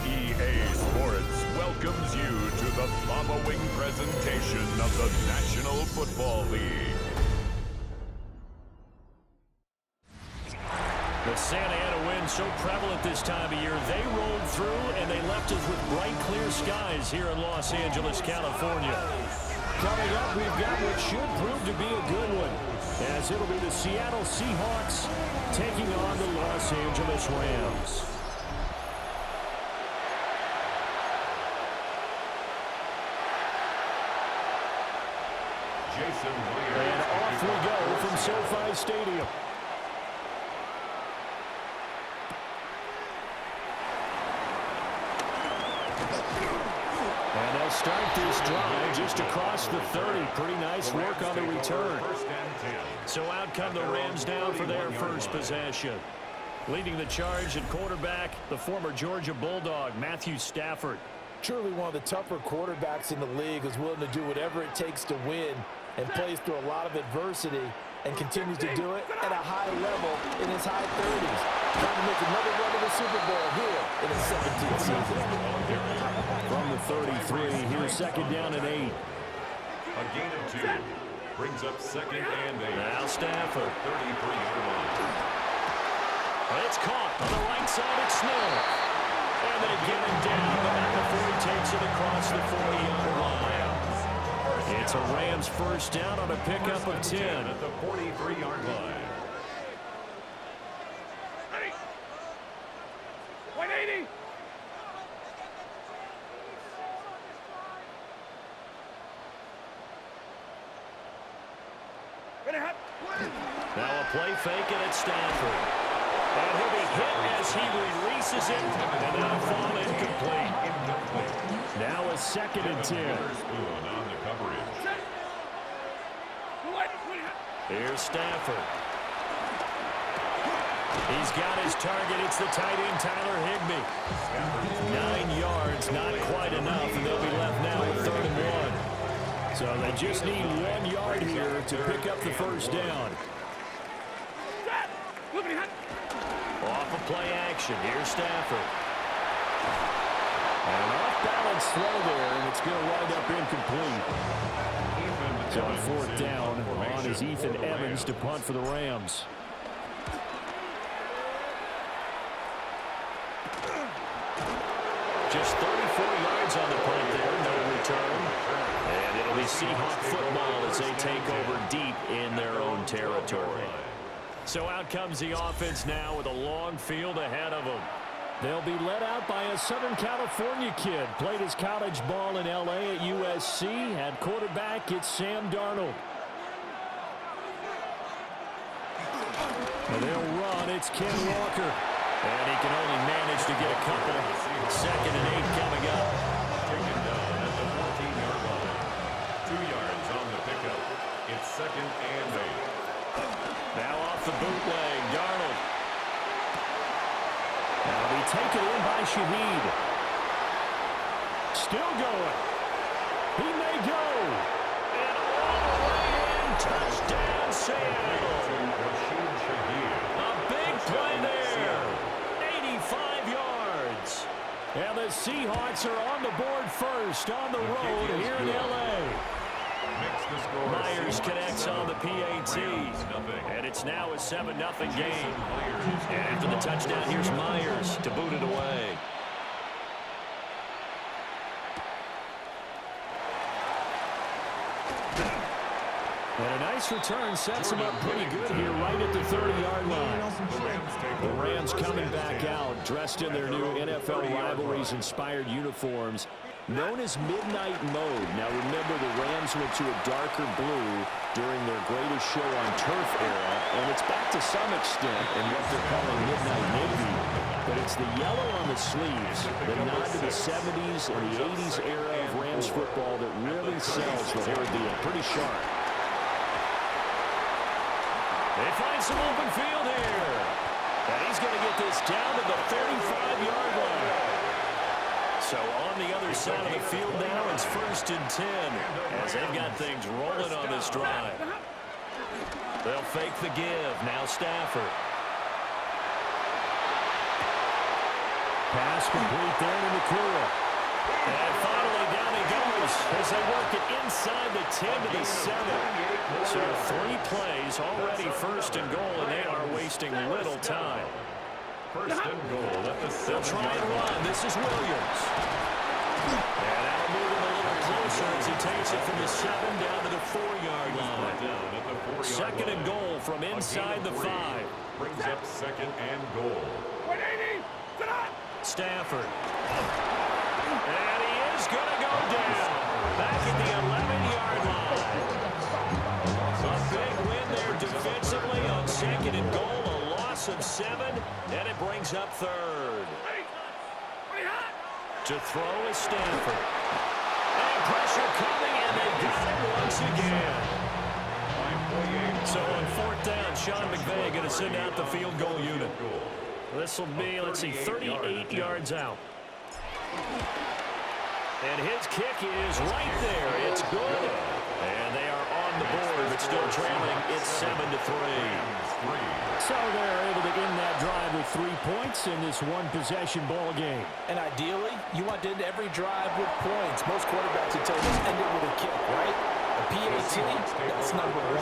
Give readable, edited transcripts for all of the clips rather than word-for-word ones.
EA Sports welcomes you to the following presentation of the National Football League. The Santa Ana wind so prevalent this time of year, they rolled through and they left us with bright, clear skies here in Los Angeles, California. Coming up, we've got what should prove to be a good one, as it'll be the Seattle Seahawks taking on the Los Angeles Rams. And off we go from SoFi Stadium. And they'll start this drive just across the 30. Pretty nice work on the return. So out come the Rams down for their first possession. Leading the charge at quarterback, the former Georgia Bulldog, Matthew Stafford. Truly one of the tougher quarterbacks in the league, is willing to do whatever it takes to win and plays through a lot of adversity and continues to do it at a high level in his high 30s. Trying to make another run to the Super Bowl here in his 17th season. From the 33, here's second down and 8. A gain of 2 brings up second and 8. Now Stafford. 33-yard line. It's caught on the right side. It's Smith. And they get him down, but not before he takes it across the 40-yard line. It's a Rams first down on a pickup of 10 at the 43-yard line. 180. Now a play fake, and it's Stafford. And he'll be hit as he releases it, and that'll fall incomplete. Now a second and 10. On the coverage. Here's Stafford. He's got his target. It's the tight end, Tyler Higbee. 9 yards, not quite enough, and they'll be left now with 3rd and 1. So they just need 1 yard here to pick up the first down. Off of play action. Here's Stafford. And an off-balance throw there, and it's going to wind up incomplete. So on 4th down, on is Ethan Evans to punt for the Rams. Just 34 yards on the punt there, no return. And it'll be Seahawk football as they take over deep in their own territory. So out comes the offense now with a long field ahead of them. They'll be led out by a Southern California kid. Played his college ball in L.A. at USC. At quarterback, it's Sam Darnold. And they'll run. It's Ken Walker. And he can only manage to get a couple. 2nd and 8 coming up. Taken down at the 14-yard line. 2 yards on the pickup. It's 2nd and 8. Now off the bootleg, Darnold. Now be taken in by Shaheed. Still going. He may go. And all the way in. Touchdown, Seattle. A big play there. 85 yards. And the Seahawks are on the board first on the road here in L.A. Myers connects on the PAT. And it's now a 7-0 game. And after the touchdown, here's Myers to boot it away. And a nice return sets him up pretty good here right at the 30-yard line. The Rams coming back out, dressed in their new NFL rivalries-inspired uniforms, known as Midnight Mode. Now remember, the Rams went to a darker blue during their greatest show on turf era, and it's back to some extent in what they're calling Midnight Navy. But it's the yellow on the sleeves, the nod to the 70s and the 80s era of Rams football that really sells the whole deal. Pretty sharp. They find some open field here. And he's going to get this down to the 35-yard line. So on the other side of the field now, it's 1st and 10 as they've got things rolling on this drive. They'll fake the give. Now Stafford. Pass complete there to McCool. And finally down he goes as they work it inside the 10 to the 7. So 3 plays already 1st and goal, and they are wasting little time. 1st and goal at the 7. They'll try and run. This is Williams. And that'll move him a little closer as he takes it from the 7 down to the 4-yard line. 2nd and goal from inside the 5. Brings up 2nd and goal. Stafford. And he is going to go down. Back at the 11-yard line. A big win there defensively on 2nd and goal. A loss of 7. And it brings up 3rd. To throw is Stafford. And pressure coming, and they got it once again. So on 4th down, Sean McVay going to send out the field goal unit. This will be, let's see, 38 yards out. And his kick is right there. It's good. And they are on the board, but still trailing. It's 7-3. So they're able to end that drive with 3 points in this one-possession ball game. And ideally, you want to end every drive with points. Most quarterbacks would tell you just end it with a kick, right? A PAT, that's number 1.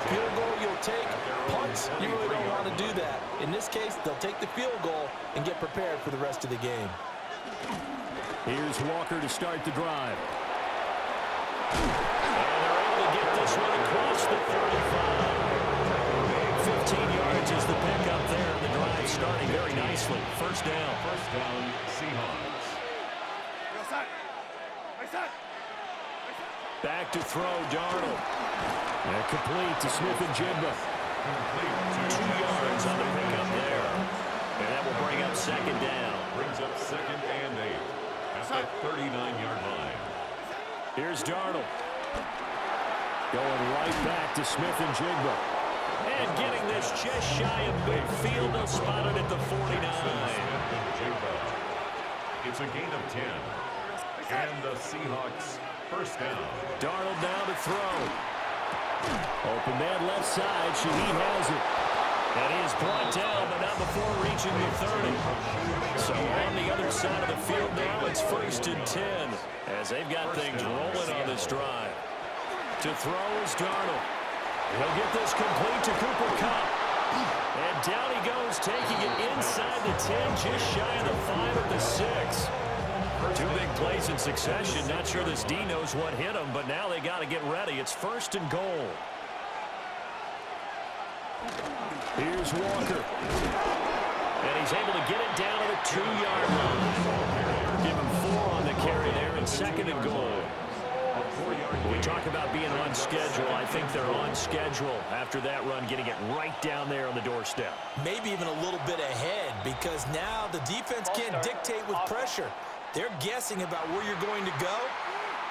Field goal you'll take. Punts, you really don't want to do that. In this case, they'll take the field goal and get prepared for the rest of the game. Here's Walker to start the drive. And they're able to get this one across the 35. 15 yards is the pickup there. The drive starting very nicely. 1st down. 1st down, Seahawks. Back to throw, Darnold. And complete to Smith-Njigba. 2 yards on the pickup there. And that will bring up 2nd down. Brings up 2nd and 8 at the 39-yard line. Here's Darnold. Going right back to Smith-Njigba. And getting this just shy of midfield. They'll spot it at the 49. It's a gain of 10. And the Seahawks 1st down. Darnold now to throw. Open man left side. Shaheed has it. And he is brought down, but not before reaching the 30. So on the other side of the field now, it's 1st and 10. As they've got things rolling on this drive. To throw is Darnold. He'll get this complete to Cooper Kupp. And down he goes, taking it inside the 10, just shy of the 5 at the 6. 2 big plays in succession. Not sure this D knows what hit him, but now they got to get ready. It's 1st and goal. Here's Walker. And he's able to get it down to the 2-yard line. Give him 4 on the carry there, and 2nd and goal. We talk about being on schedule. I think they're on schedule after that run, getting it right down there on the doorstep. Maybe even a little bit ahead, because now the defense can't dictate with pressure. They're guessing about where you're going to go.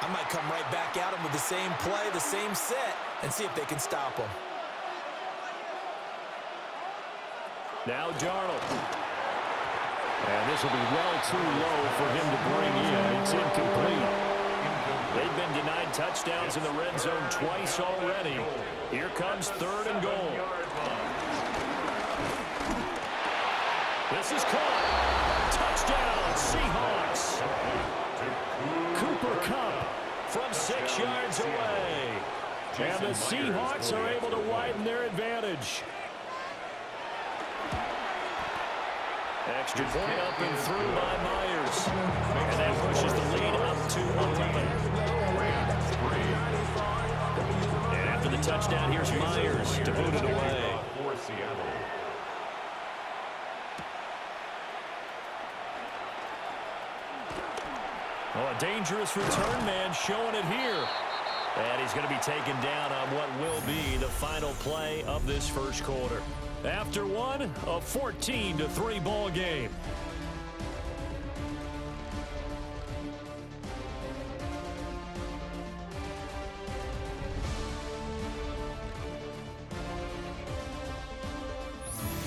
I might come right back at them with the same play, the same set, and see if they can stop them. Now Darnold. And this will be well too low for him to bring in. It's incomplete. They've been denied touchdowns in the red zone twice already. Here comes 3rd and goal. This is caught. Touchdown, Seahawks. Cooper Kupp from 6 yards away. And the Seahawks are able to widen their advantage. Extra point up and through by Myers. And that pushes the lead up to 11. And after the touchdown, here's Myers to boot it away. Oh, a dangerous return man showing it here. And he's going to be taken down on what will be the final play of this 1st quarter. After one, a 14-3 ball game.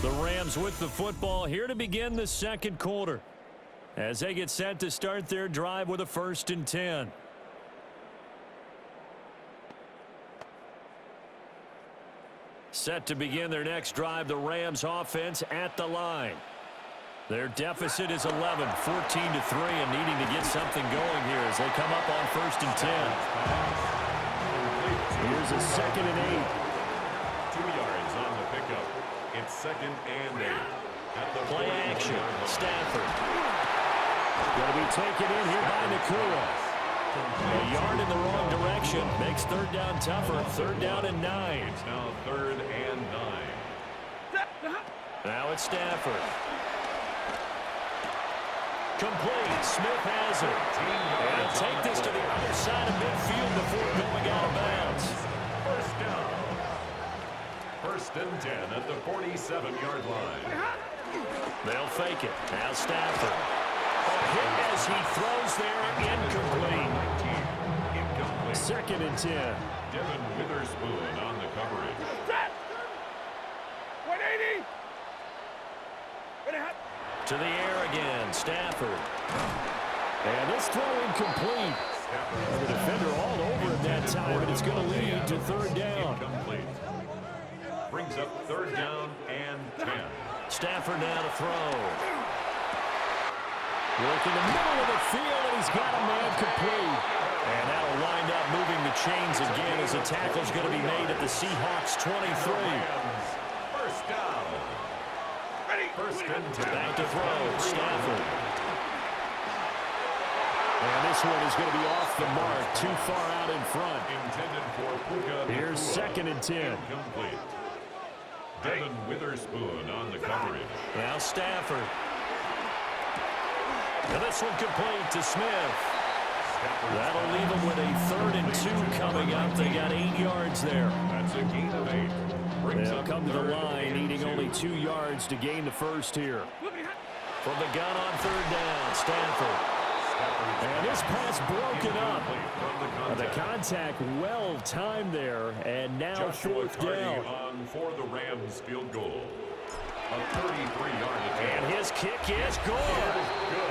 The Rams with the football here to begin the 2nd quarter. as they get set to start their drive with a 1st and 10. Set to begin their next drive, the Rams offense at the line. Their deficit is 11, 14-3, and needing to get something going here as they come up on 1st and 10. Here's a 2nd and 8. 2 yards on the pickup. It's 2nd and 8. At the play action. Stafford. Going to be taken in here by Nakua. A yard in the wrong direction. Makes 3rd down tougher. 3rd down and 9. It's now 3rd and 9. Now it's Stafford. Complete. Smith has it. And take this to the other side of midfield before going out of bounds. 1st down. 1st and 10 at the 47-yard line. They'll fake it. Now Stafford. A hit as he throws there. Incomplete. 2nd and 10. Devin Witherspoon on the coverage. 180. To the air again. Stafford. And this throw incomplete. The defender all over it that time, and it's going to lead to 3rd down. Incomplete. Brings up 3rd down and 10. Stafford now to throw. Work in the middle of the field, and he's got a man complete. And that'll wind up moving the chains again as the tackle's going to be made at the Seahawks 23. 1st down. 1st and 10. Back to throw. Stafford. And this one is going to be off the mark, too far out in front. Intended for Puka. Here's 2nd and 10. Incomplete. Devin Witherspoon on the coverage. Now Stafford. And this one complete to Smith. That'll leave them with a 3rd and 2 coming up. They got 8 yards there. That's a gain of 8. They'll come to the line, needing only 2 yards to gain the 1st here. From the gun on 3rd down, Stafford. And this pass broken up. The contact well timed there, and now 4th down. On for the Rams field goal. A 33-yard attempt. And his kick is good.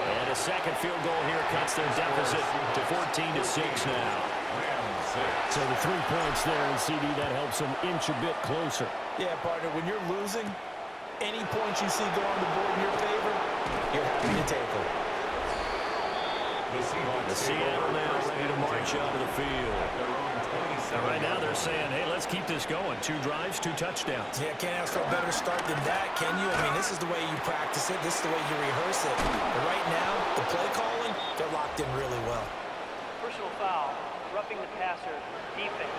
And a 2nd field goal here cuts their deficit to 14-6 now. So the 3 points there, and CD, that helps them inch a bit closer. Yeah, partner, when you're losing, any points you see go on the board in your favor, you're happy to take them. The Seattle now ready to march out of the field. Right now they're saying, hey, let's keep this going. 2 drives, 2 touchdowns. Yeah, can't ask for a better start than that, can you? I mean, this is the way you practice it. This is the way you rehearse it. But right now, the play calling, they're locked in really well. Personal foul, roughing the passer, defense.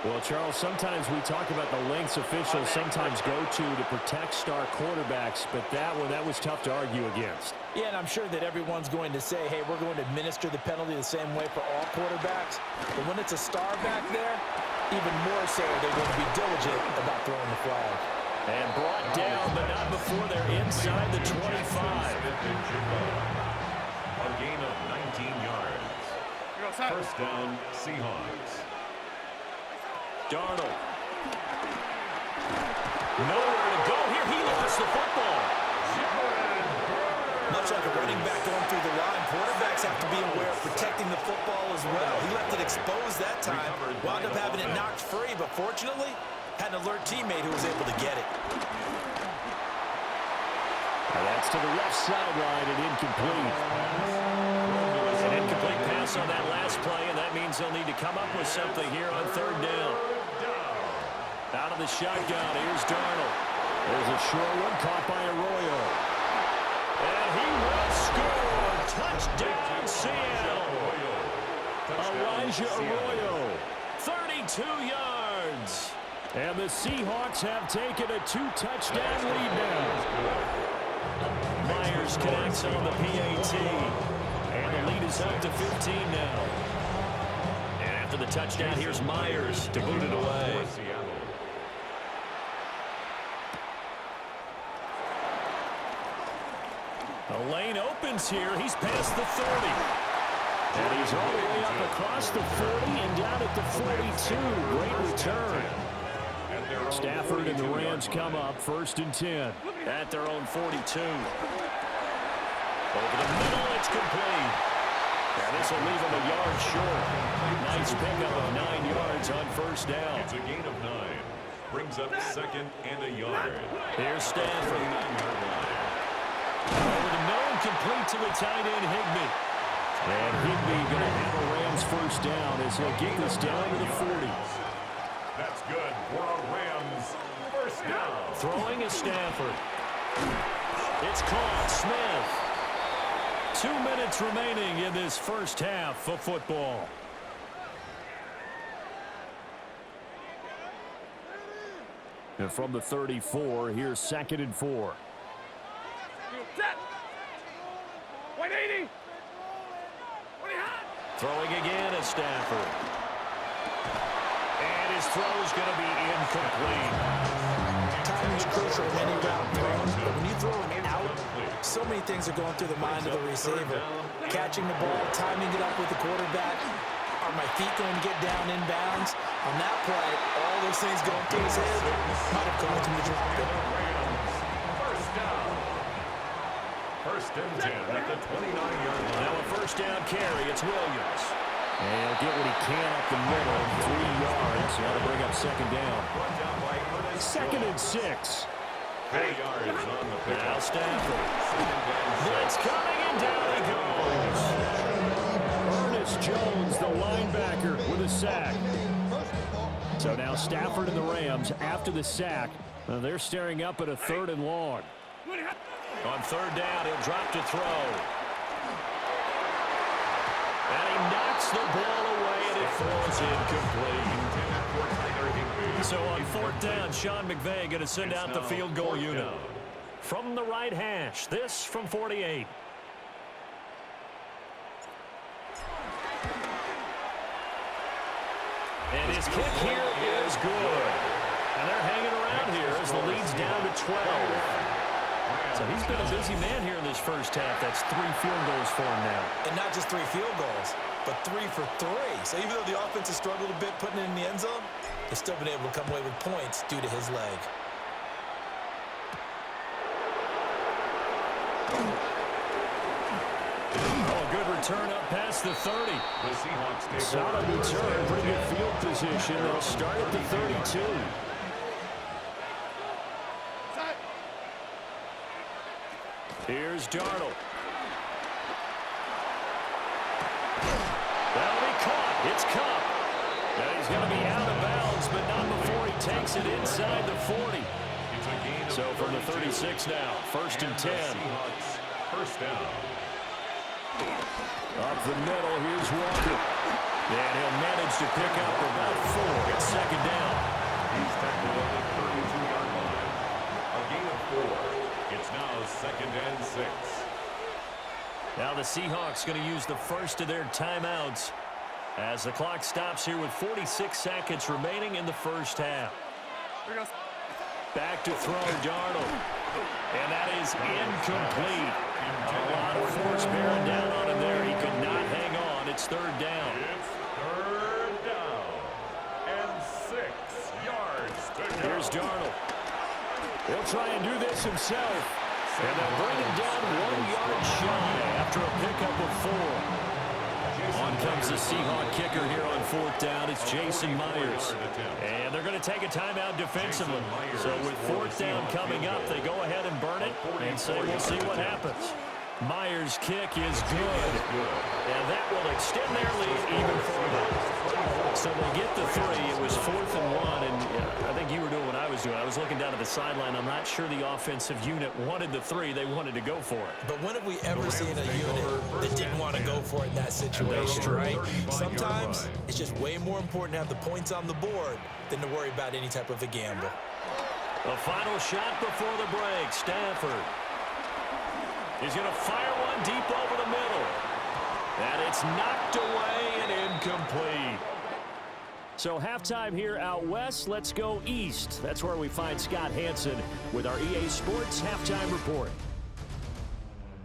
Well, Charles, sometimes we talk about the lengths officials sometimes go to protect star quarterbacks, but that was tough to argue against. Yeah, and I'm sure that everyone's going to say, hey, we're going to administer the penalty the same way for all quarterbacks. But when it's a star back there, even more so they're going to be diligent about throwing the flag. And brought down, but not before they're inside the 25. A gain of 19 yards. 1st down, Seahawks. Darnold. Nowhere to go here. He lost the football. Much like a running back going through the line, quarterbacks have to be aware of protecting the football as well. He left it exposed that time, wound up having it knocked free, but fortunately, had an alert teammate who was able to get it. And that's to the left sideline and incomplete. An incomplete pass on that last play, and that means they'll need to come up with something here on 3rd down. Out of the shotgun, here's Darnold. There's a short one caught by Arroyo. And he will score. Touchdown, Seattle. Elijah Arroyo, 32 yards. And the Seahawks have taken a 2-touchdown lead now. Myers connects on the PAT. And the lead is up to 15 now. And after the touchdown, here's Myers to boot it away. The lane opens here. He's past the 30. And he's all the way up across the 40 and down at the 42. Great return. Stafford and the Rams come up 1st and 10 at their own 42. Over the middle, it's complete. Now this will leave him a yard short. Nice pickup of 9 yards on 1st down. It's a gain of 9. Brings up 2nd and a yard. Here's Stafford. Over the middle, complete to the tight end, Higbee. And Higbee going to have a Rams 1st down as he'll get this down to the 40. That's good for a Rams 1st down. Throwing is Stafford. It's caught. Smith. 2 minutes remaining in this first half of football. And from the 34, here's 2nd and 4. 180. Throwing again is Stafford. And his throw's going to be incomplete. Timing is crucial in any route throws, but when you throw it out, so many things are going through the mind of the receiver. Catching the ball, timing it up with the quarterback. Are my feet going to get down inbounds? On that play, all those things going through his head might have caused him to drop it. 1st down. 1st and 10 at the 29-yard line. Now a 1st down carry. It's Williams. And he'll get what he can up the middle. 3 yards. That'll bring up 2nd down. 2nd and 6. 4 yards on the pick. Now Stafford. Blitz coming and down he goes. Ernest Jones, the linebacker, with a sack. So now Stafford and the Rams, after the sack, they're staring up at a 3rd and long. On 3rd down, he'll drop to throw. And he knocks the ball away, and it falls incomplete. So on 4th down, Sean McVay going to send out the field goal unit. From the right hash, this from 48. And his kick here is good. And they're hanging around here as the lead's down to 12. So he's been a busy man here in this first half. That's 3 field goals for him now. And not just 3 field goals, but 3 for 3. So even though the offense has struggled a bit putting it in the end zone, they've still been able to come away with points due to his leg. Oh, good return up past the 30. The Seahawks take Solid return, pretty good field position. They'll start at the 32. Here's Darnold. That'll be caught. It's Cup. Now he's going to be out of bounds, but not before he takes it inside the 40. So from the 36 now, 1st and 10. Seahawks 1st down. Up the middle, here's Walker. And he'll manage to pick up about 4. It's 2nd down. He's tackled at the 32-yard line. A gain of 4. It's now 2nd and 6. Now the Seahawks going to use the first of their timeouts as the clock stops here with 46 seconds remaining in the first half. Back to throw, Darnold. And that is incomplete. A lot of force bearing down on him there. He could not hang on. It's 3rd down. It's 3rd down and 6 yards to go. Here's Darnold. He'll try and do this himself. And they'll bring him down 1 yard shy after a pickup of 4. On comes the Seahawk kicker here on 4th down. It's Jason Myers. And they're going to take a timeout defensively. So with 4th down coming up, they go ahead and burn it and say, we'll see what happens. Myers' kick is good. And that will extend their lead even further. So they get the 3. It was 4th and 1. And I think you were doing what I was doing. I was looking down at the sideline. I'm not sure the offensive unit wanted the 3. They wanted to go for it. But when have we ever seen a unit that didn't want to go for it in that situation, right? Sometimes it's just way more important to have the points on the board than to worry about any type of a gamble. The final shot before the break. Stafford. He's going to fire one deep over the middle. And it's knocked away and incomplete. So halftime here out west. Let's go east. That's where we find Scott Hansen with our EA Sports Halftime Report.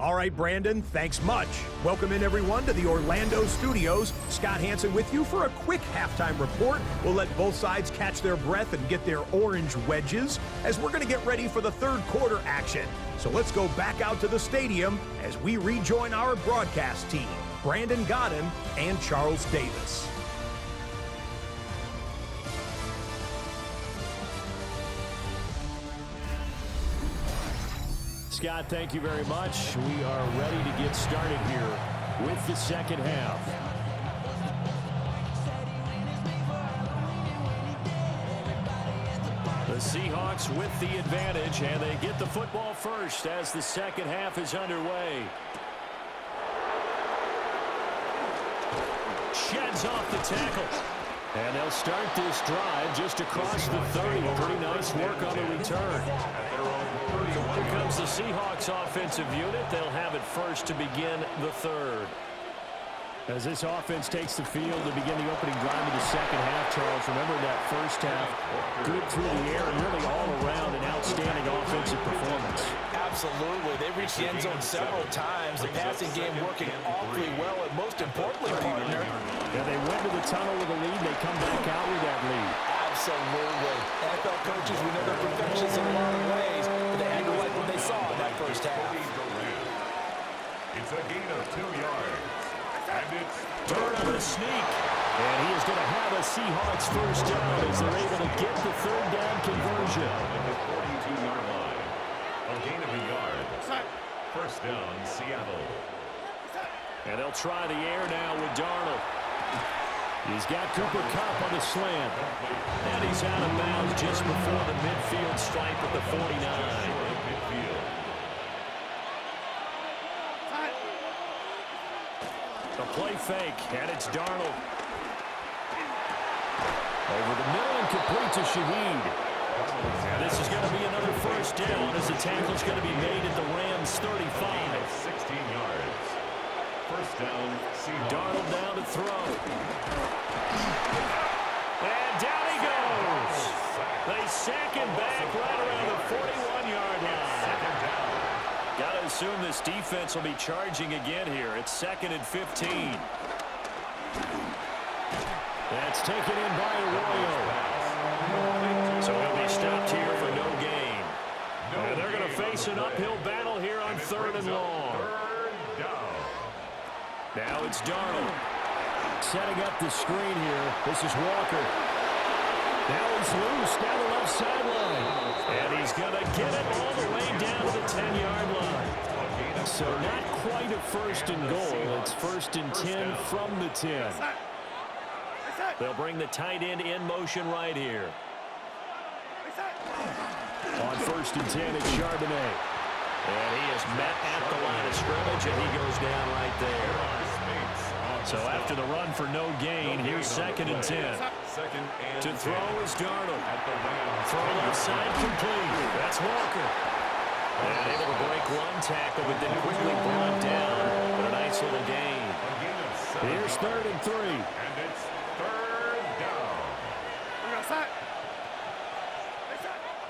All right, Brandon, thanks much. Welcome in, everyone, to the Orlando studios. Scott Hansen with you for a quick halftime report. We'll let both sides catch their breath and get their orange wedges as we're going to get ready for the third quarter action. So let's go back out to the stadium as we rejoin our broadcast team, Brandon Godden and Charles Davis. Scott, thank you very much. We are ready to get started here with the second half. The Seahawks with the advantage, and they get the football first as the second half is underway. Sheds off the tackle. And they'll start this drive just across the 30. Pretty nice work on the return. Here comes the Seahawks offensive unit. They'll have it first to begin the third. As this offense takes the field to begin the opening drive of the second half, Charles, remember that first half, good through the air and really all around an outstanding offensive performance. Absolutely. They reached the end zone several times. The passing game working awfully well, and most importantly, partner. Yeah, they went to the tunnel with a lead. They come back out with that lead. Absolutely. NFL coaches, we know they're perfectionists in a lot of ways, but they had to like what they saw in that first half. It's a gain of 2 yards. And it's Turn on the sneak. And he is going to have a Seahawks first down as they're able to get the third down conversion. at the 42-yard line. A gain of a yard. First down, Seattle. And they'll try the air now with Darnold. He's got Cooper Kupp on the slant. And he's out of bounds just before the midfield stripe at the 49. The play fake, and it's Darnold. Over the middle and complete to Shaheed. And this is going to be another first down as the tackle's going to be made at the Rams' 35. 16 yards. First down, Seahawks. Darnold down to throw. And down he goes. They sack him back right around the 41-yard line. Second down. Got to assume this defense will be charging again here. It's 2nd and 15. That's taken in by Arroyo. So he'll be stopped here for no gain. And they're going to face an uphill battle here on 3rd and long. Third down. Now it's Darnold. Setting up the screen here. This is Walker. Now he's loose down the left sideline. And he's going to get it all the way down to the 10-yard line. So not quite a first and goal. It's 1st and 10 from the 10. They'll bring the tight end in motion right here. On 1st and 10, it's Charbonnet. And he is met at the line of scrimmage, and he goes down right there. So after the run for no gain, here's 2nd and 10. To throw is Darnold. Throw left side complete. That's Walker. And able to break one tackle, but then quickly brought down. But a nice little gain. Here's 3rd and 3. And it's third down.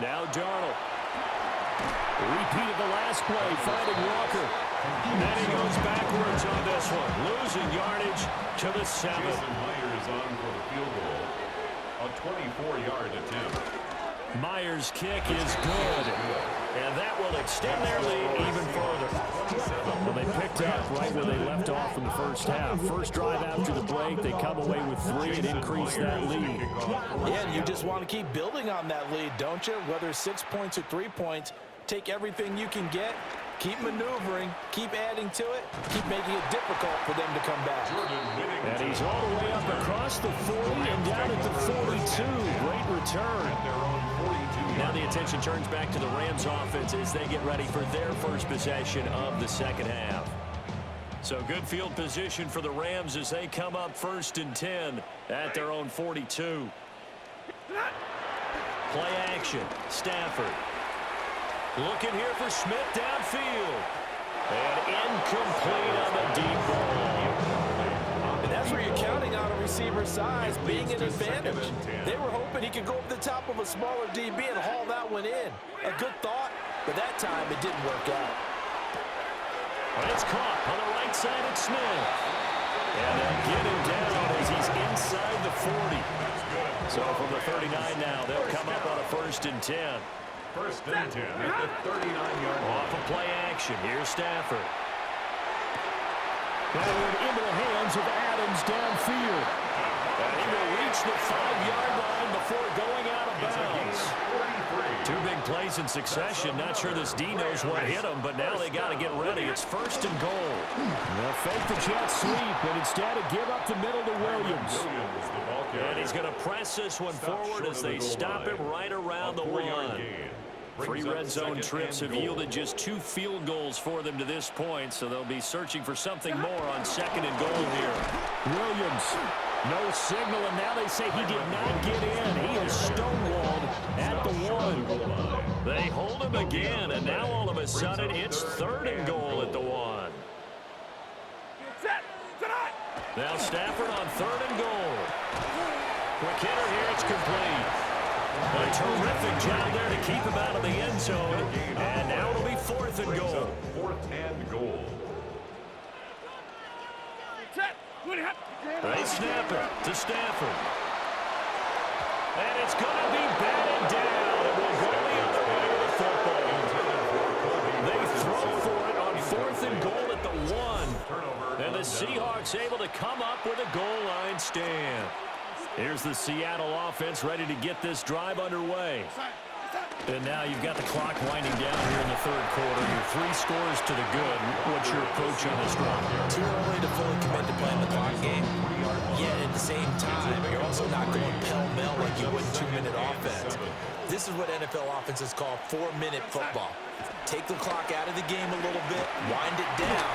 Now Darnold. Repeat of the last play, finding Walker. And he goes backwards on this one. Losing yardage to the 7. Jason Myers on for the field goal. A 24-yard attempt. Myers' kick is good. And that will extend their lead even further. Well, they picked up right where they left off in the first half. First drive after the break, they come away with 3 and increase that lead. Yeah, and you just want to keep building on that lead, don't you? Whether 6 points or 3 points, take everything you can get, keep maneuvering, keep adding to it, keep making it difficult for them to come back. And he's all the way up across the 40 and down at the 42. Great return. Now the attention turns back to the Rams offense as they get ready for their first possession of the second half. So good field position for the Rams as they come up 1st and 10 at their own 42. Play action. Stafford. Looking here for Smith downfield. And incomplete on the deep ball. And that's where you're counting on a receiver's size being an advantage. They were hoping he could go over the top of a smaller DB and haul that one in. A good thought, but that time it didn't work out. It's caught on the right side at Smith. And they'll get him down as he's inside the 40. So from the 39 now, they'll come up on a 1st and 10. 1st and 10 at the 39-yard line. Off of play action. Here's Stafford. Forward into the hands of Adams downfield. And he will reach the 5-yard line before going out of bounds. 2 big plays in succession. Not sure this D knows what hit him, but now they got to get ready. It's 1st and goal. They'll fake the jet sweep, but instead of give up the middle to Williams. And he's going to press this one forward as they stop him right around the 1. 3 red zone trips have yielded just 2 field goals for them to this point, so they'll be searching for something more on 2nd and goal here. Williams, no signal, and now they say he did not get in. He is stonewalled at the 1. They hold him again, and now all of a sudden it's 3rd and goal at the 1. Now Stafford on 3rd and goal. Quick hitter here, it's complete. A terrific job there to keep him out of the end zone. And now it'll be 4th and goal. 4th and goal. They snap it to Stafford. And it's going to be batted down. It will go the other way to the football. They throw for it on 4th and goal at the 1. And the Seahawks able to come up with a goal line stand. Here's the Seattle offense ready to get this drive underway. And now you've got the clock winding down here in the 3rd quarter. You're 3 scores to the good. What's your approach on this drive? Too early to fully commit to playing the clock game. Yet at the same time, you're also not going pell-mell like you would in 2-minute offense. This is what NFL offenses call 4-minute football. Take the clock out of the game a little bit, wind it down.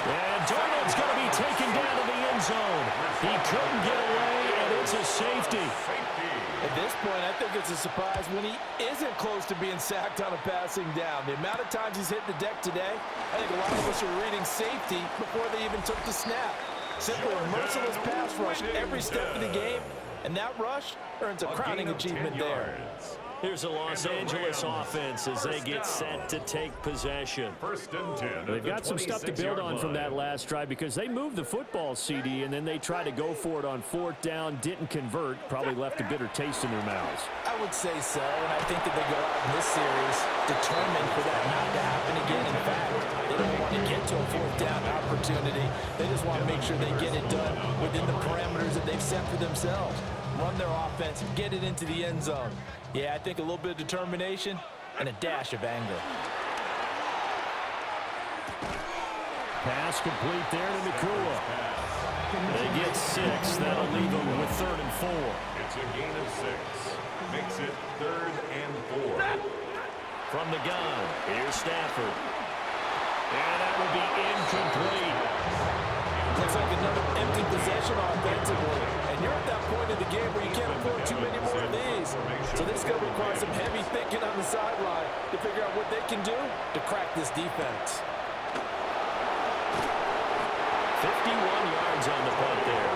And Darnold's going to be taken down to the end zone. He couldn't get away, and it's a safety. At this point, I think it's a surprise when he isn't close to being sacked on a passing down. The amount of times he's hit the deck today, I think a lot of us are reading safety before they even took the snap. Simply a merciless pass rush every step of the game, and that rush earns a crowning achievement there. Here's the Los Angeles offense as they get set to take possession. 1st and 10. They've got some stuff to build on from that last drive because they moved the football, CD, and then they tried to go for it on 4th down, didn't convert, probably left a bitter taste in their mouths. I would say so, and I think that they go out in this series determined for that not to happen again. In fact, they don't want to get to a 4th down opportunity. They just want to make sure they get it done within the parameters that they've set for themselves. Run their offense, get it into the end zone. Yeah, I think a little bit of determination and a dash of anger. Pass complete there to Nakua. They get 6. That'll leave them with 3rd and 4. It's a gain of 6. Makes it 3rd and 4. From the gun, here's Stafford. And that will be incomplete. Looks like another empty possession offensively. And you're at that point in the game where you can't afford too many more of these. So this is going to require some heavy thinking on the sideline to figure out what they can do to crack this defense. 51 yards on the punt there.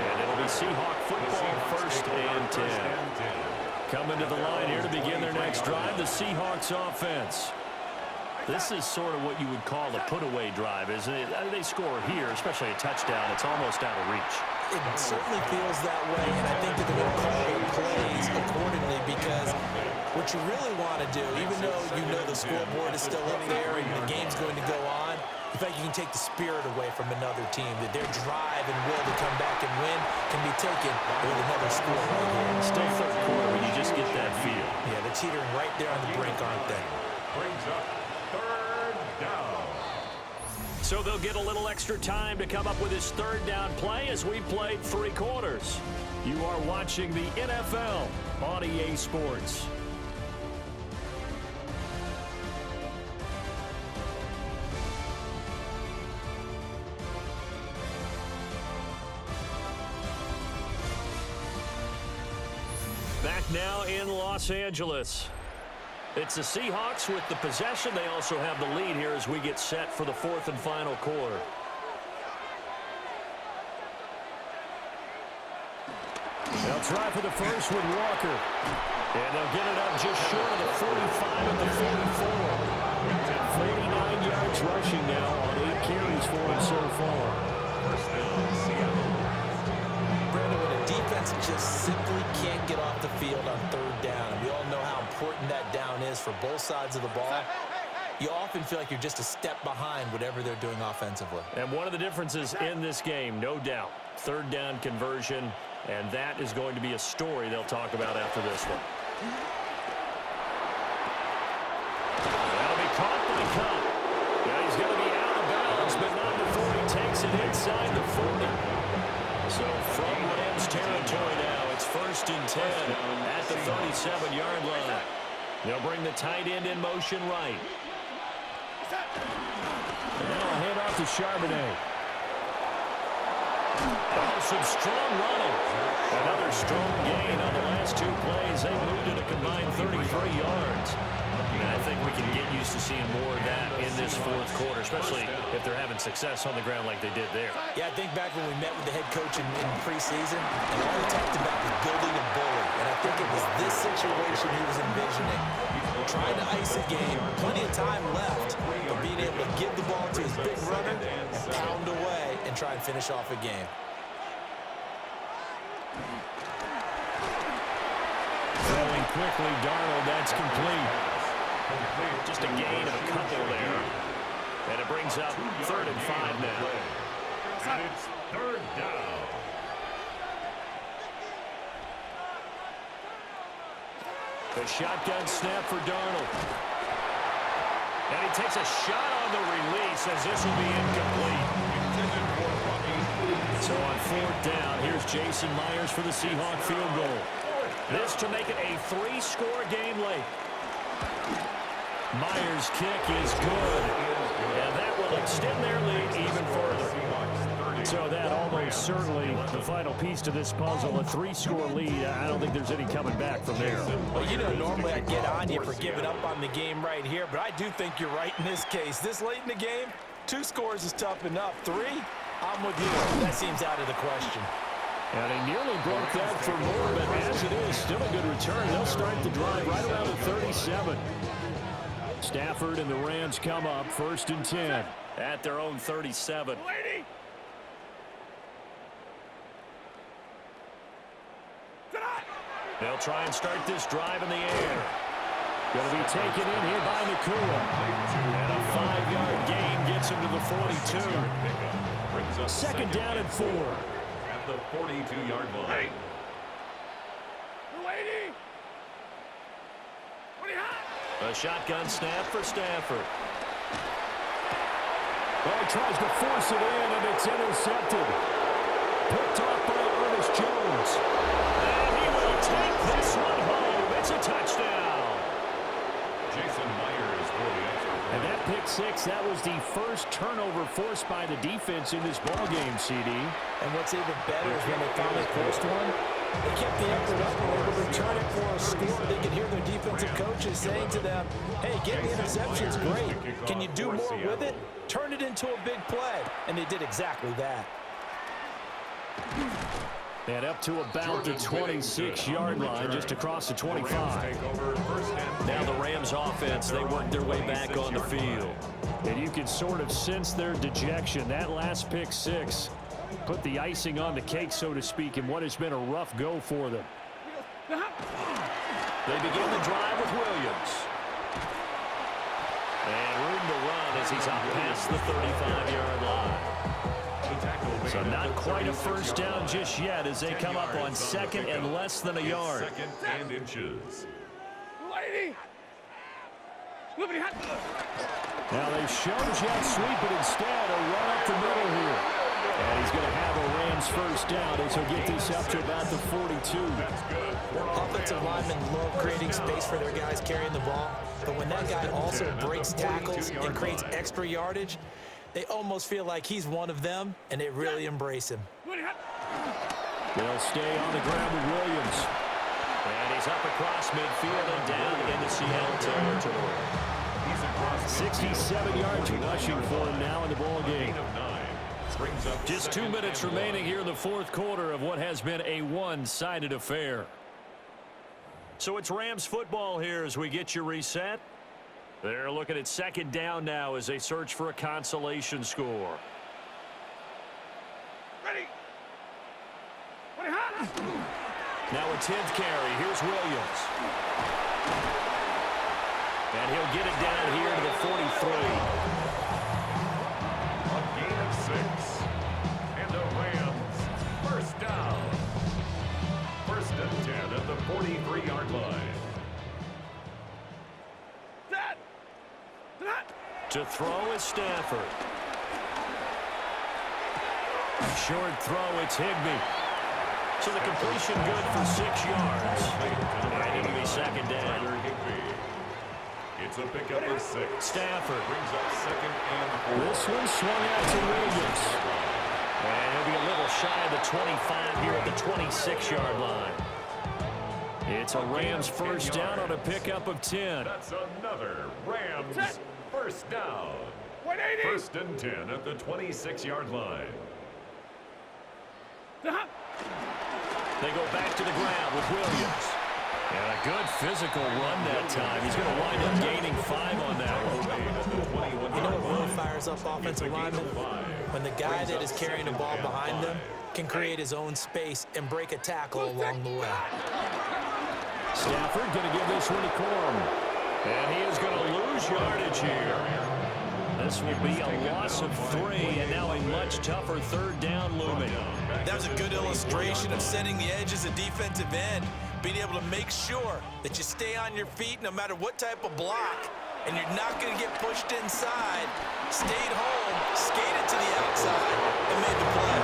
And it'll be Seahawk football 1st and 10. Coming to the line here to begin their next drive, the Seahawks offense. This is sort of what you would call a put-away drive, isn't it? They score here, especially a touchdown. It's almost out of reach. It certainly feels that way, and I think that they're going to call their plays accordingly because what you really want to do, even though you know the scoreboard is still up there and the game's going to go on, the fact you can take the spirit away from another team, that their drive and will to come back and win can be taken with another score right here. Still 3rd quarter when you just get that feel. Yeah, they're teetering right there on the brink, aren't they? Brings up 3rd down. So they'll get a little extra time to come up with his 3rd down play as we played 3 quarters. You are watching the NFL on EA Sports. Back now in Los Angeles. It's the Seahawks with the possession. They also have the lead here as we get set for the 4th and final quarter. They'll try for the first with Walker. And they'll get it up just short of the 45 at the 44. 49 yards Seahawks rushing now on 8 carries for him so far. Brandon, when a defense just simply can't get off the field on third down, and we all know how important that down is for both sides of the ball, you often feel like you're just a step behind whatever they're doing offensively. And one of the differences in this game, no doubt, third down conversion, and that is going to be a story they'll talk about after this one. That'll be caught by Cup. Now he's going to be out of bounds, but not before he takes it inside the 40. So from Rams territory now, it's 1st and 10 at the 37-yard line. They'll bring the tight end in motion right. Now a handoff to Charbonnet. Oh, some strong running. Another strong gain on the last 2 plays. They moved it a combined 33 yards. And I think we can get used to seeing more of that in this 4th quarter, especially if they're having success on the ground like they did there. Yeah, I think back when we met with the head coach in preseason, and all he talked about was building a bully. And I think it was this situation he was envisioning. Trying to ice a game, plenty of time left, but being able to give the ball to his big runner and pound away and try and finish off a game. Throwing quickly, Darnold, that's complete. Just a gain of a couple there. And it brings up 3rd and 5 now. And it's 3rd down. The shotgun snap for Darnold. And he takes a shot on the release as this will be incomplete. So on 4th down, here's Jason Myers for the Seahawk field goal. This to make it a 3-score game late. Myers' kick is good. And that will extend their lead even further. So that almost certainly the final piece to this puzzle, a 3-score lead. I don't think there's any coming back from there. Well, you know, normally I'd get on you for giving up on the game right here, but I do think you're right in this case. This late in the game, 2 scores is tough enough. 3, I'm with you. That seems out of the question. And he nearly broke that for more, but as it is, still a good return. They'll start the drive right around the 37. Stafford and the Rams come up 1st and 10 at their own 37. They'll try and start this drive in the air. Going to be taken in here by Nakua. And a 5-yard gain gets him to the 42. 2nd down and 4. At the 42-yard line. A shotgun snap for Stafford. Well, he tries to force it in, and it's intercepted. Picked off by Ernest Jones. And he will take this one home. It's a touchdown. Jason Myers for the extra point. And that pick 6, that was the first turnover forced by the defense in this ballgame, CD. And what's even better is when they finally forced one, they kept the effort up and were able to return it for a score. They could hear their defensive coaches saying to them, hey, getting the interception's great. Can you do more with it? Turn it into a big play. And they did exactly that. And up to about the 26-yard line, just across the 25. Now the Rams offense, they work their way back on the field. And you can sort of sense their dejection. That last pick 6 put the icing on the cake, so to speak, in what has been a rough go for them. They begin the drive with Williams. And room to run as he's up past the 35-yard line. So not quite a first down just yet as they come up on 2nd and less than a yard. 2nd and inches. Now they show jet sweep, but instead a run up the middle here. And he's going to have a Rams first down as he'll get this up to about the 42. Offensive linemen love creating space for their guys carrying the ball, but when that guy also breaks tackles and creates extra yardage, they almost feel like he's one of them, and they really embrace him. They'll stay on the ground with Williams. And he's up across midfield and down into Seattle territory. 67 yards rushing for him now in the ball game. Just 2 minutes remaining here in the 4th quarter of what has been a one-sided affair. So it's Rams football here as we get you reset. They're looking at second down now as they search for a consolation score. Ready. Ready, hot. Now a 10th carry. Here's Williams. And he'll get it down here to the 43. A gain of 6. And the Rams, first down. First and 10 at the 43-yard line. To throw is Stafford. Short throw, it's Higbee. So the completion good for 6 yards. And it'll be second down. It's a pickup of 6. Stafford Brings up second and 4. This one swung out to Williams. And he'll be a little shy of the 25 here at the 26-yard line. It's a Rams first down on a pickup of 10. That's another Rams first down. 180. First and 10 at the 26-yard line. They go back to the ground with Williams. And a good physical run that time. He's going to wind up gaining 5 on that one. You know what really fires up offensive linemen? When the guy that is carrying the ball behind them can create his own space and break a tackle along the way. Stafford going to give this one to Corum. And he is going to lose yardage here. This will be a loss of 3, and now a much tougher third down looming. That was a good illustration of setting the edge as a defensive end, being able to make sure that you stay on your feet no matter what type of block, and you're not going to get pushed inside. Stayed home, skated to the outside, and made the play.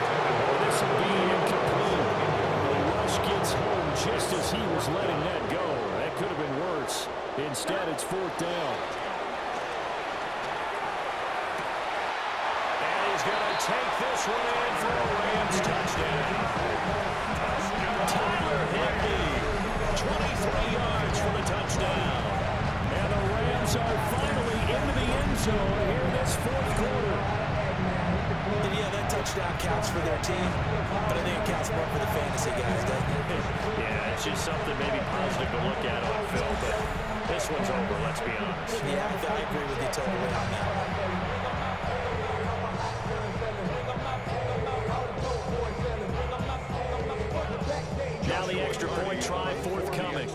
This will be incomplete. The rush gets home just as he was letting that go. That could have been worse. Instead, it's 4th down. And he's going to take this one in for a Rams touchdown. Tyler Higbee, 23 yards for the touchdown. And the Rams are finally into the end zone here in this 4th quarter. And yeah, that touchdown counts for their team, but I think it counts more for the fantasy guys, doesn't it? Yeah, it's just something maybe positive to look at on film, but this one's over, let's be honest. Yeah, I agree with you totally on that one. Now the extra point try forthcoming.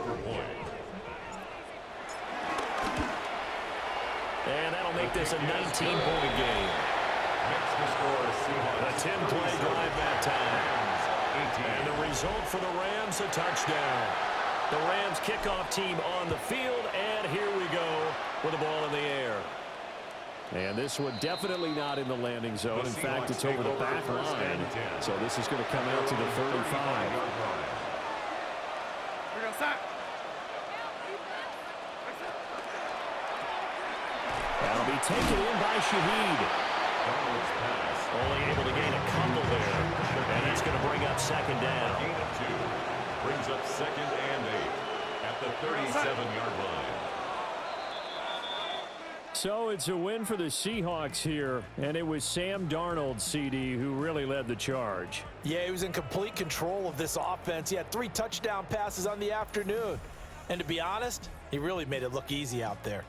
And that'll make this a 19-point game. A 10-play drive that time. And the result for the Rams, a touchdown. The Rams kickoff team on the field, and here we go with the ball in the air. And this one definitely not in the landing zone. In fact, it's over the back line. So this is going to come out to the 35. That'll be taken in by Shaheed. Only able to gain a couple there. And that's going to bring up second down. Gain of 2. Brings up second and 8 at the 37-yard line. So it's a win for the Seahawks here, and it was Sam Darnold, CD, who really led the charge. Yeah, he was in complete control of this offense. He had 3 touchdown passes on the afternoon. And to be honest, he really made it look easy out there.